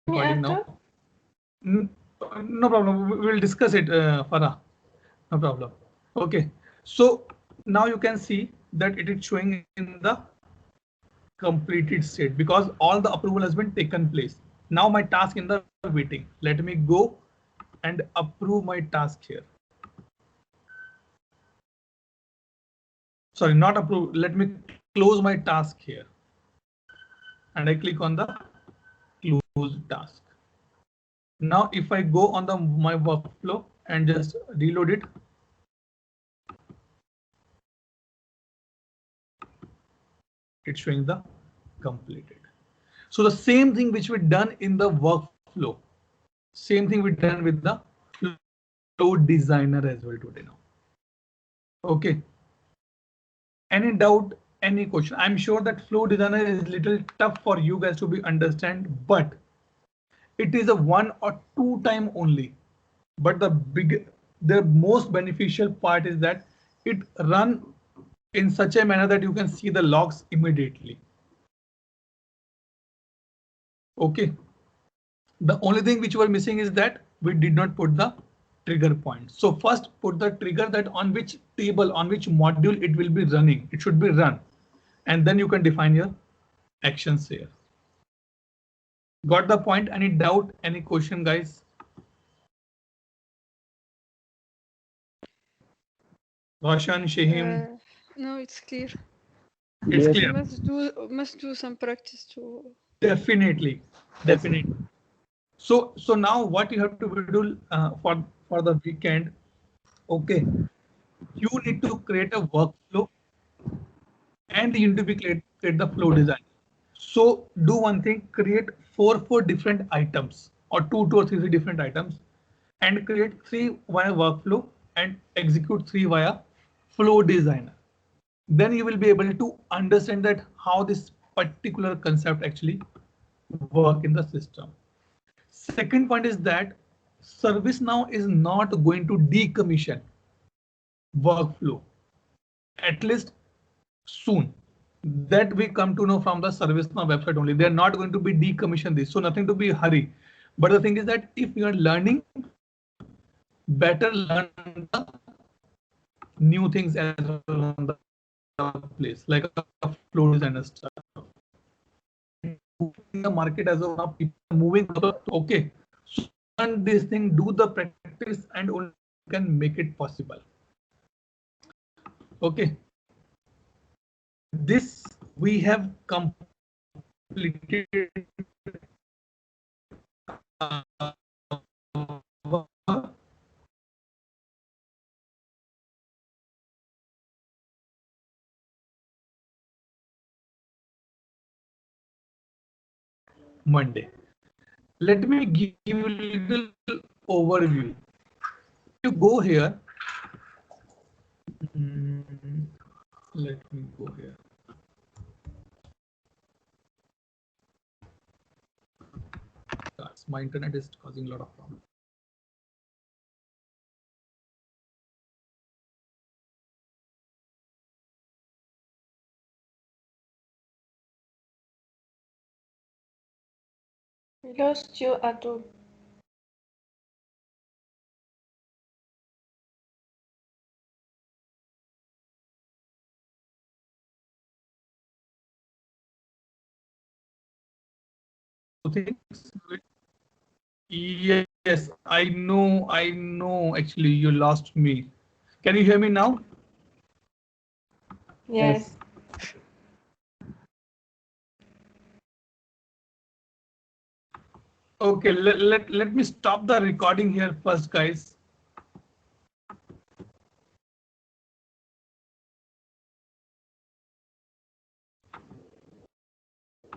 recording after? now. No problem. We will discuss it, Farah. No problem. Okay. So now you can see that it is showing in the completed state because all the approval has been taken place. Now my task in the waiting. Let me go and approve my task here. Sorry, not approve. Let me close my task here. And I click on the close task. Now if I go on the my workflow and just reload it, it's showing the completed. So the same thing which we done in the workflow, same thing we done with the flow designer as well today now. Okay. Any doubt, any question? I'm sure that flow designer is little tough for you guys to be understand, but it is a one or two time only. But the most beneficial part is that it run in such a manner that you can see the logs immediately. Okay. The only thing which we're missing is that we did not put the trigger point. So first put the trigger that on which table, on which module it will be running. It should be run. And then you can define your actions here. Got the point? Any doubt? Any question, guys? Roshan, Shahim? No, it's clear. It's Yes. clear. Must do some practice to. Definitely. Definitely. So now what you have to do for the weekend, okay, you need to create a workflow and you need to create the flow design. So do one thing, create four different items or two or three different items and create 3 via workflow and execute 3 via flow designer. Then you will be able to understand that how this particular concept actually work in the system. Second point is that ServiceNow is not going to decommission workflow, at least soon. That we come to know from the ServiceNow website only. They are not going to be decommission this, so nothing to be hurry. But the thing is that if you are learning, better learn the new things as well on the place, like a flow designer stuff. In the market as of now, people are moving. Okay, so learn this thing, do the practice, and only can make it possible. Okay, this we have completed Monday. Let me give you a little overview. You go here. Let me go here. My internet is causing a lot of problems. We lost you, Atul. Yes, I know. Actually, you lost me. Can you hear me now? Yes. Okay, let me stop the recording here first, guys.